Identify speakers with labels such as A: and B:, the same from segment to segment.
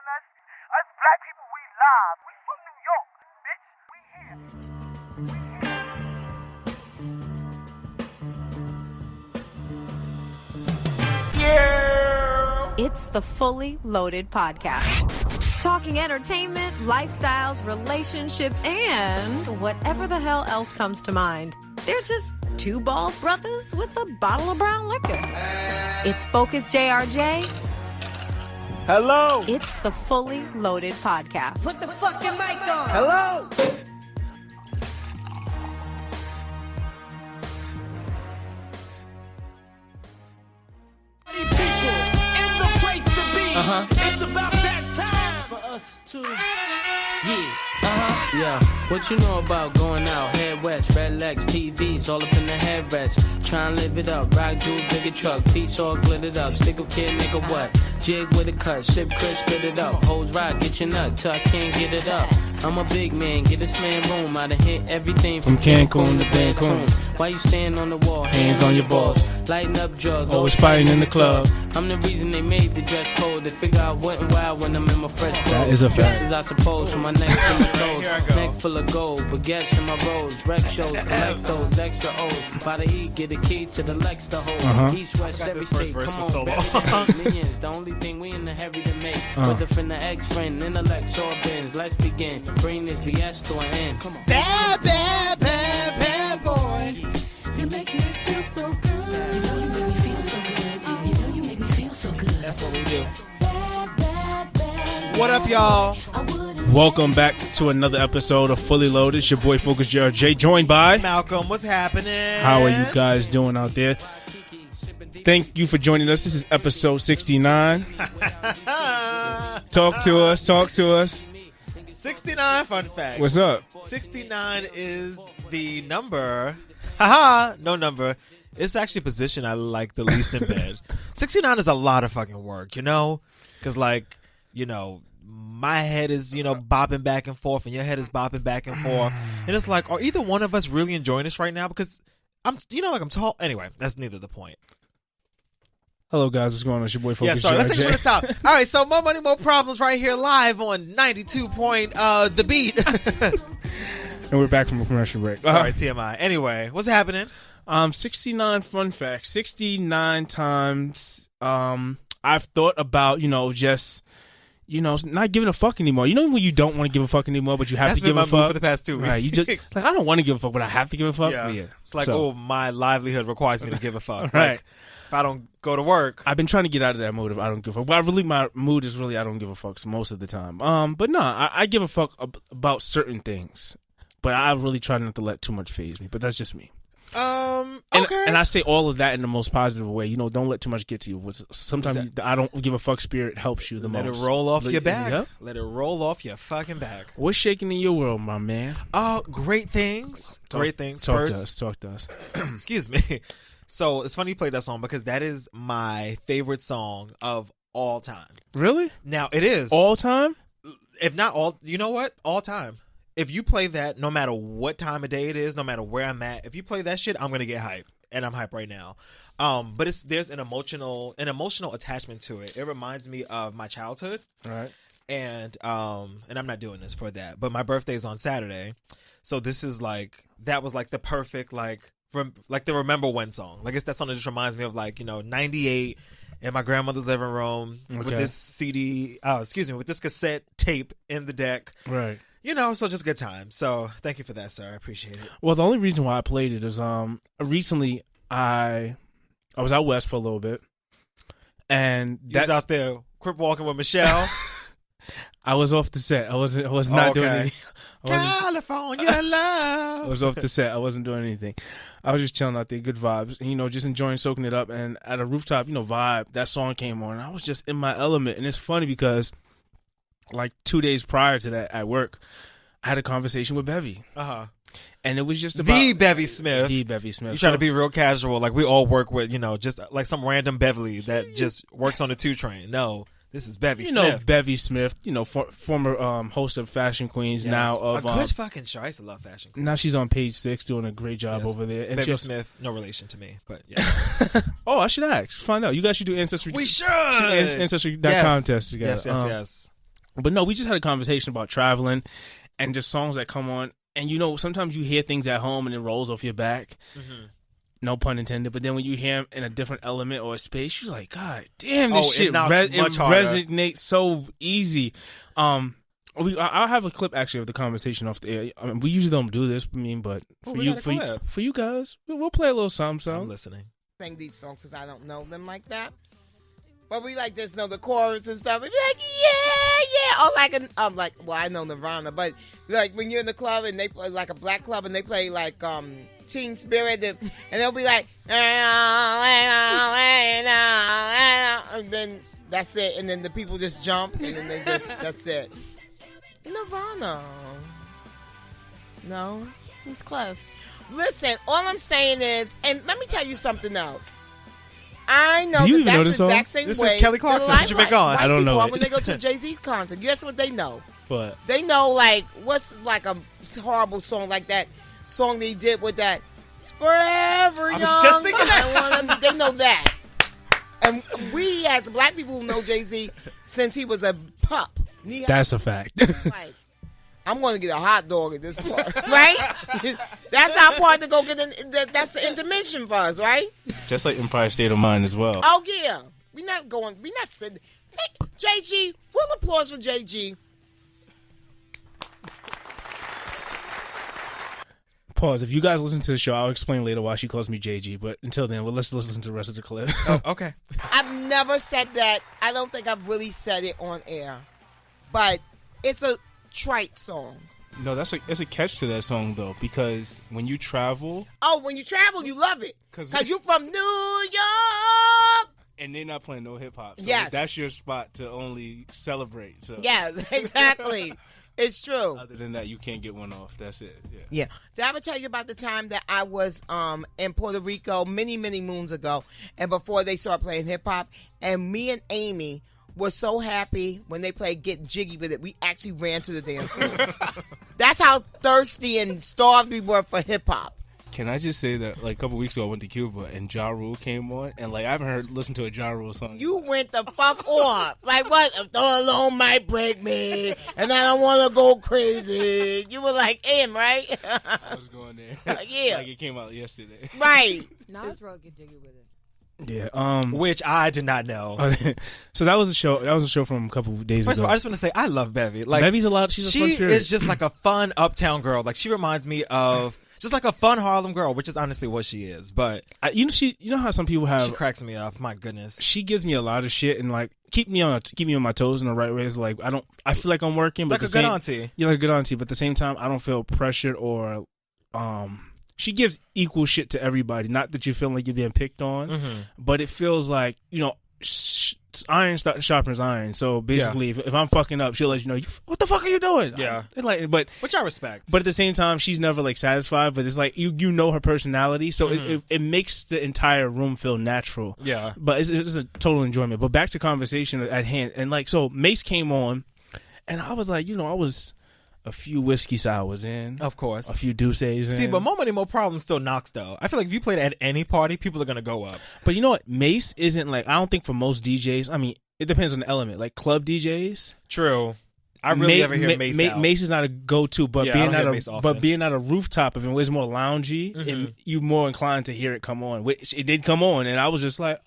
A: us? Us black people, we live. We from New York, bitch. We here. Yeah.
B: It's the Fully Loaded Podcast. Talking entertainment, lifestyles, relationships, and whatever the hell else comes to mind. They're just two bald brothers with a bottle of brown liquor. It's Focus JRJ.
C: Hello.
B: It's the Fully Loaded Podcast.
D: Put the fucking mic on.
C: Hello.
D: People in the place to be. It's about that time for us to.
E: Yeah, yeah. What you know about going out? Head west, red legs, TVs, all up in the headrest. Try and live it up. Rock jewel, bigger truck, piece all glittered up. Stick a kid, nigga, what? Jig with a cut, sip crisp, spit it up. Hoes rock, get your nut till I can't get it up. I'm a big man, get this man room. I done hit everything from Cancun to Cancun. Why you stand on the wall? Hands on your balls. Lighting up drugs, always fighting in the club. I'm the reason they made the dress code. They figure out what and why when I'm in my fresh clothes. That is a fact. I suppose from my neck to my toes. Neck full of gold, baguettes in my rolls. Rec shows, collect those extra O's. By the E, get a key to the Lex to hold. East, west, every state. Come on, millions. The only thing we in the heavy to make. With the friend, the ex-friend, intellect, or bins. Let's begin. Bring this BS to an end. Come on.
F: Bad, bad, bad, bad boy. You make me feel so good. You know you make me feel so good. You know you make me feel so good.
C: That's what we do.
F: Bad, bad, bad.
C: What up, y'all?
G: Welcome back to another episode of Fully Loaded. It's your boy Focus JRJ, joined by
C: Malcolm. What's happening?
G: How are you guys doing out there? Thank you for joining us. This is episode 69. Talk to us.
C: 69 fun fact.
G: What's up?
C: 69 is the number. Haha, no number. It's actually a position I like the least in bed. 69 is a lot of fucking work, you know? Because, like, you know, my head is, you know, bopping back and forth, and your head is bopping back and forth. And it's like, are either one of us really enjoying this right now? Because I'm tall. Anyway, that's neither the point.
G: Hello, guys. What's going on? It's your boy Focus
C: Yeah, sorry. Let's take it
G: JRJ.
C: from the top. All right, so More Money, More Problems right here live on 92 point The Beat.
G: And we're back from a commercial break.
C: Sorry, TMI. Anyway, what's happening?
G: 69 fun facts. 69 times I've thought about, just, not giving a fuck anymore. You know when you don't want to give a fuck anymore, but you have
C: That's
G: to give
C: been
G: a
C: my mood
G: fuck?
C: for the past 2 weeks.
G: Right, you just, like, I don't want to give a fuck, but I have to give a fuck.
C: Yeah. It's like,
G: So,
C: my livelihood requires me to give a fuck.
G: Right.
C: Like, if I don't go to work.
G: I've been trying to get out of that mode of I don't give a fuck. But my mood is really I don't give a fuck most of the time. But no, I give a fuck about certain things. But I really try not to let too much faze me. But that's just me.
C: Okay.
G: And I say all of that in the most positive way. Don't let too much get to you. Sometimes I don't give a fuck spirit helps you the most.
C: Let it roll off your back.
G: Yep.
C: Let it roll off your fucking back.
G: What's shaking in your world, my man?
C: Great things. Great things.
G: Talk to us.
C: Excuse me. So it's funny you played that song because that is my favorite song of all time.
G: Really?
C: Now, it is.
G: All time?
C: If not all, you know what? All time. If you play that, no matter what time of day it is, no matter where I'm at, if you play that shit, I'm gonna get hyped, and I'm hyped right now. But there's an emotional attachment to it. It reminds me of my childhood,
G: right?
C: And I'm not doing this for that, but my birthday's on Saturday, so this is like that was like the perfect the Remember When song. Like it's that song that just reminds me of 98 in my grandmother's living room with this with this cassette tape in the deck,
G: right?
C: So just good time. So thank you for that, sir. I appreciate it.
G: Well, the only reason why I played it is recently I was out west for a little bit, and
C: you was out there crip walking with Michelle.
G: I was off the set. I was not doing anything.
C: California love.
G: I was off the set. I wasn't doing anything. I was just chilling out there, good vibes, just enjoying soaking it up. And at a rooftop, vibe, that song came on, and I was just in my element. And it's funny because, like 2 days prior to that at work, I had a conversation with Bevy. And it was just about
C: the Bevy Smith.
G: The Bevy Smith.
C: You trying to be real casual, like we all work with, just like some random Beverly that just works on the 2 train. No. This is Bevy Smith.
G: Bevy Smith, former host of Fashion Queens, now of
C: a good fucking show. I used to love Fashion Queens.
G: Now she's on Page 6 doing a great job over there. And
C: Bevy Smith, no relation to me, but yeah.
G: Oh, I should ask. Find out. You guys should do Ancestry.
C: We should.
G: Ancestry.com test together.
C: Yes.
G: But no, we just had a conversation about traveling and just songs that come on. And sometimes you hear things at home and it rolls off your back. Mm-hmm. No pun intended. But then when you hear them in a different element or a space, you're like, God damn, this shit resonates so easy. I'll have a clip actually of the conversation off the air. I mean, we usually don't do this, but for you guys, we'll play a little something.
C: I'm listening.
H: Sing these songs because I don't know them like that. But we just know the chorus and stuff. And be like, yeah. Or I know Nirvana, but like when you're in the club and they play like a black club and they play like Teen Spirit and they'll be like, and then that's it. And then the people just jump and then they just, that's it. Nirvana. No?
I: It's close.
H: Listen, all I'm saying is, and let me tell you something else. I know
G: Do you
H: that's
G: even know
H: the
G: this song?
H: exact same
C: This
H: way.
C: is Kelly Clarkson. Since you've been gone.
H: White
G: I don't know
H: people,
G: it.
H: when they go to a Jay-Z concert, guess what they know?
G: What?
H: They know, like, what's like a horrible song like that song they did with that Forever Young.
C: I was just thinking that.
H: They know that. And we, as black people, know Jay-Z since he was a pup.
G: That's a fact.
H: Like, I'm going to get a hot dog at this point, right? That's our part to go get that's the intermission for us, right?
G: Just like Empire State of Mind as well.
H: Oh, yeah. We're not sitting. Hey, JG, full applause for JG.
G: Pause. If you guys listen to the show, I'll explain later why she calls me JG. But until then, let's listen to the rest of the clip.
C: Oh, okay.
H: I've never said that. I don't think I've really said it on air. But it's a trite song.
G: No, there's a catch to that song though, because when you travel,
H: you love it because you're from New York,
G: and they're not playing no hip hop. So
H: yes,
G: that's your spot to only celebrate. So
H: yes, exactly, it's true.
G: Other than that, you can't get one off. That's it.
H: Yeah. Did I ever tell you about the time that I was in Puerto Rico many moons ago, and before they started playing hip hop, and me and Amy was so happy when they played Get Jiggy With It, we actually ran to the dance floor. That's how thirsty and starved we were for hip-hop.
G: Can I just say that, like, a couple weeks ago, I went to Cuba, and Ja Rule came on, and, like, I haven't listened to a Ja Rule song.
H: You went the fuck off. Like, what? If all alone might break me, and I don't want to go crazy. You were like, him, right?
G: I was going there.
H: Yeah.
G: Like, it came out yesterday.
H: Right.
I: Nas wrote Get Jiggy With It.
G: Yeah,
C: which I did not know.
G: So that was a show. That was a show from a couple of days ago.
C: First of all, I just want to say I love Bevy. Like,
G: Bevy's a lot. She's a fun spirit.
C: She is just like a fun uptown girl. Like, she reminds me of just like a fun Harlem girl, which is honestly what she is. But
G: you know how some people have.
C: She cracks me up. My goodness.
G: She gives me a lot of shit and like keep me on my toes in the right ways. Like I feel like I'm working, but
C: like a good auntie.
G: You're like a good auntie, but at the same time, I don't feel pressured or She gives equal shit to everybody. Not that you feel like you're being picked on, but it feels like, iron sharpens iron. So basically, if I'm fucking up, she'll let you know, what the fuck are you doing?
C: Yeah.
G: Which
C: I respect.
G: But at the same time, she's never like satisfied. But it's like you know her personality, so it makes the entire room feel natural.
C: Yeah.
G: But it's a total enjoyment. But back to conversation at hand, and like so, Mace came on, and I was like, I was a few whiskey sours in,
C: of course,
G: a few Douces in.
C: See, but More Money, More Problems still knocks though. I feel like if you played at any party, people are gonna go up.
G: But you know what? Mace isn't like, I don't think for most DJs. I mean, it depends on the element. Like club DJs.
C: True. I really never hear Mace out.
G: Mace is not a go-to, but being at a rooftop, if it was more loungy, and you're more inclined to hear it come on. Which it did come on, and I was just like,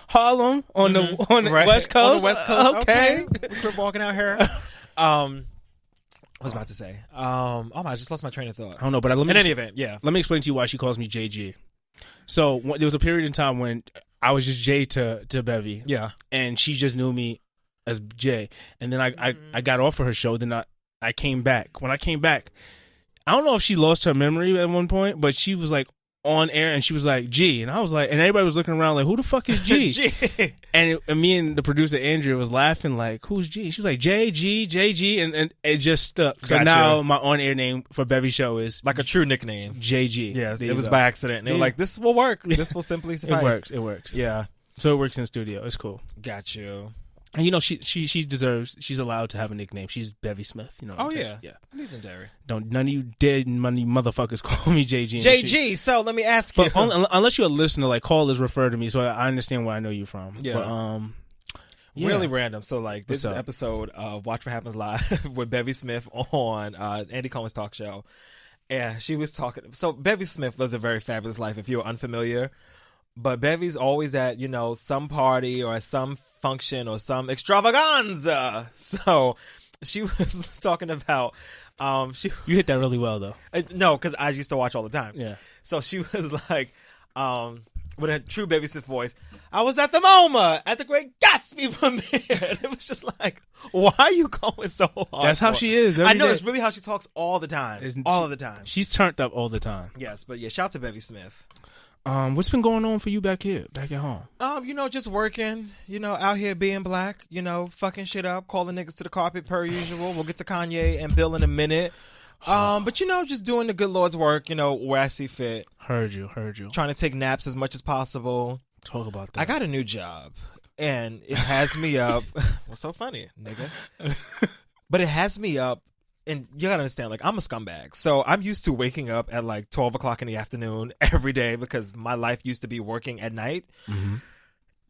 G: Harlem on the West Coast.
C: On the West Coast.
G: Okay.
C: We're walking out here. I was about to say, I just lost my train of thought.
G: I don't know, but
C: in any event,
G: let me explain to you why she calls me JG. So there was a period in time when I was just J to Bevy, and she just knew me as J. And then I got off of her show. Then I came back. When I came back, I don't know if she lost her memory at one point, but she was like on air and she was like G, and I was like, and everybody was looking around like, who the fuck is G?
C: G.
G: And me and the producer Andrea was laughing like, who's G? She was like JG, and it just stuck. So now my on air name for Bevy's show is
C: like a true nickname,
G: JG.
C: Yes, it was by accident. And they were like, this will work. This will simply suffice.
G: It works.
C: Yeah.
G: So it works in studio. It's cool.
C: Got you.
G: And she deserves. She's allowed to have a nickname. She's Bevy Smith.
C: Yeah. Legendary.
G: None of you dead money motherfuckers call me JG.
C: JG. So let me ask you.
G: But unless you're a listener, like callers refer to me, so I understand where I know you from.
C: Yeah. Really random. So like this
G: What's up?
C: episode of Watch What Happens Live with Bevy Smith on Andy Cohen's talk show. And she was talking. So Bevy Smith lives a very fabulous life if you're unfamiliar. But Bevy's always at, some party or some function or some extravaganza. So she was talking about
G: You hit that really well though.
C: no, because I used to watch all the time.
G: Yeah.
C: So she was like, with a true Bevy Smith voice, I was at the MoMA at the Great Gatsby premiere. And it was just like, why are you going so hard?
G: That's how she is.
C: I know,
G: day.
C: it's really how she talks all the time. All of the time.
G: She's turned up all the time.
C: Yes, but yeah, shout out to Bevy Smith.
G: What's been going on for you back at home?
C: Just working, out here being black, fucking shit up, calling niggas to the carpet per usual. We'll get to Kanye and Bill in a minute. But just doing the good Lord's work, where I see fit.
G: Heard you.
C: Trying to take naps as much as possible.
G: Talk about that.
C: I got a new job, and it has me up. What's so funny, nigga? But it has me up, and you gotta understand, like, I'm a scumbag. So I'm used to waking up at like 12 o'clock in the afternoon every day because my life used to be working at night.
G: Mm-hmm.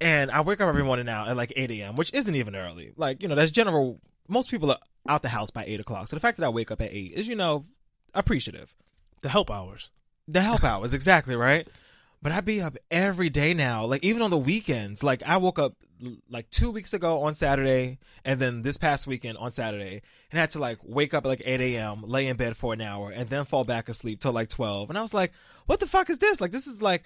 C: And I wake up every morning now at like 8 a.m., which isn't even early. Like, that's general. Most people are out the house by 8 o'clock. So the fact that I wake up at 8 is, appreciative.
G: The help hours.
C: The help hours, exactly, right? But I be up every day now, like even on the weekends. Like I woke up like 2 weeks ago on Saturday, and then this past weekend on Saturday, and had to like wake up at like 8 a.m., lay in bed for an hour, and then fall back asleep till like 12. And I was like, what the fuck is this? Like, this is like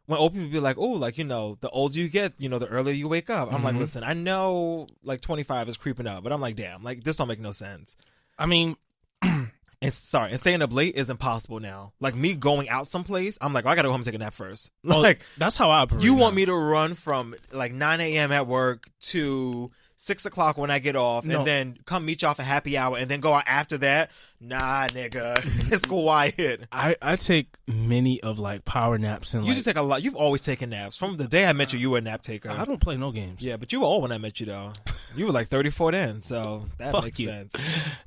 C: when old people be like, oh, like, the older you get, the earlier you wake up. I'm like, listen, I know like 25 is creeping up, but I'm like, damn, like this don't make no sense.
G: I mean,
C: and staying up late is impossible now. Like me going out someplace, I'm like, I gotta go home and take a nap first. Like
G: that's how I operate.
C: You want me to run from like 9 a.m. at work to 6 o'clock when I get off, and then come meet you off a happy hour, and then go out after that? Nah, nigga, it's quiet.
G: I take many of like power naps and
C: you just take a lot. You've always taken naps. From the day I met you, you were a nap taker.
G: I don't play no games.
C: Yeah, but you were old when I met you though. You were like 34 then, so that
G: Fuck
C: makes
G: you.
C: sense.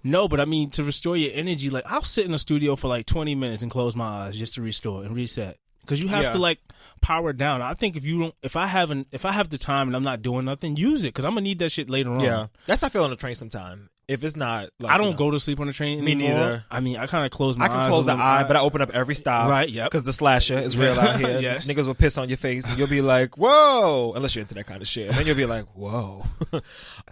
G: No, but I mean, to restore your energy, like I'll sit in the studio for like 20 minutes and close my eyes just to restore and reset. Because you have to like power down. I think if I have the time and I'm not doing nothing, use it, because I'm gonna need that shit later on.
C: Yeah, that's how I feel on the train sometime. If it's not, like,
G: I don't go to sleep on the train anymore.
C: Me neither.
G: I mean, I kind of close my eyes.
C: I can close the eye, but I open up every stop.
G: Right, yep.
C: Because the slasher is real out here.
G: Yes.
C: Niggas will piss on your face, and you'll be like, whoa. Unless you're into that kind of shit. And then you'll be like, whoa.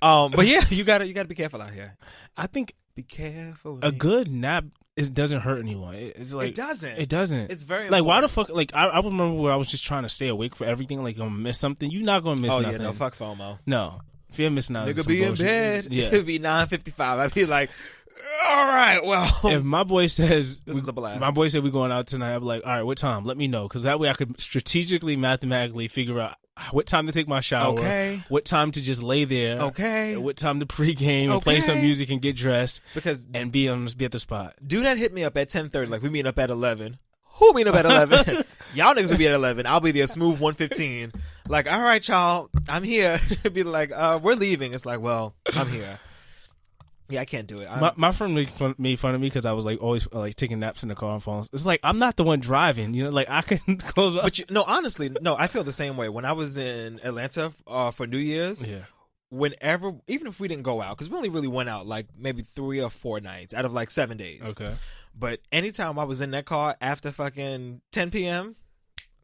C: But yeah, you gotta be careful out here.
G: I think
C: be careful.
G: A good nap doesn't hurt anyone. It's like
C: it doesn't.
G: It doesn't.
C: It's very
G: like,
C: important.
G: why the fuck? Like, I remember where I was just trying to stay awake for everything. Like, I'm gonna miss something. You're not gonna miss nothing.
C: Yeah, no, fuck FOMO.
G: No. If you're missing out,
C: nigga be in bed.
G: Yeah.
C: It'd be 9:55. I'd be like, all right, well.
G: If my boy says
C: this is a blast.
G: My boy said we're going out tonight, I'm like, all right, what time? Let me know, because that way I could strategically, mathematically figure out what time to take my shower.
C: Okay.
G: What time to just lay there.
C: Okay.
G: What time to pregame and play some music and get dressed and be at the spot.
C: Do not hit me up at 10:30 like we meet up at 11. Who meet up at 11? Y'all niggas will be at 11. I'll be there smooth 1:15. Like, all right, y'all, I'm here. Be like, we're leaving. It's like, well, I'm here. Yeah, I can't do it.
G: My friend made fun of me because I was like always like taking naps in the car and falling. It's like, I'm not the one driving, like I can close up.
C: But honestly, no, I feel the same way. When I was in Atlanta for New Year's, whenever, even if we didn't go out, because we only really went out like maybe 3 or 4 nights out of like 7 days.
G: Okay. But
C: anytime I was in that car after fucking 10 p.m.,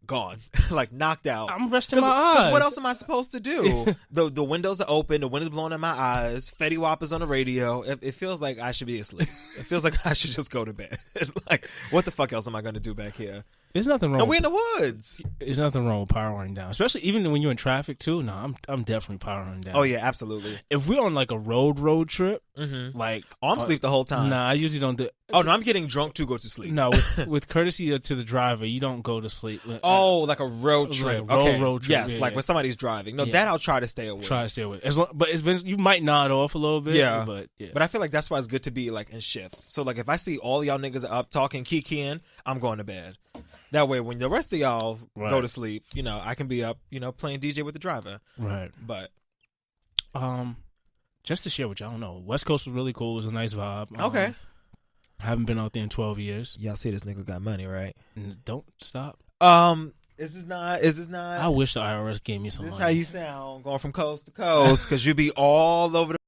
C: gone. Like knocked out.
G: I'm resting my eyes.
C: Because what else am I supposed to do? The windows are open. The wind is blowing in my eyes. Fetty Wap is on the radio. It feels like I should be asleep. It feels like I should just go to bed. Like, what the fuck else am I going to do back here?
G: There's nothing wrong.
C: No, we're in the woods.
G: There's nothing wrong with powering down, especially even when you're in traffic too. No, I'm definitely powering down.
C: Oh yeah, absolutely.
G: If we're on like a road trip, like
C: I'm asleep the whole time.
G: Nah, I usually don't do.
C: Oh no, I'm getting drunk to go to sleep.
G: No, with courtesy to the driver, you don't go to sleep.
C: Oh, like a road trip.
G: Like
C: okay.
G: road trip.
C: Yes, like when somebody's driving. No, that I'll try to stay away.
G: Try to stay away. But you might nod off a little bit.
C: Yeah.
G: But
C: I feel like that's why it's good to be like in shifts. So like if I see all y'all niggas up talking, kikiing, I'm going to bed. That way, when the rest of y'all go to sleep, I can be up, playing DJ with the driver.
G: Right.
C: But,
G: just to share with you, I don't know. West Coast was really cool. It was a nice vibe.
C: Okay.
G: I haven't been out there in 12 years.
C: Y'all see this nigga got money, right?
G: Don't stop.
C: Is this not? Is this not?
G: I wish the IRS gave me some
C: This is
G: money.
C: how you sound going from coast to coast because you be all over the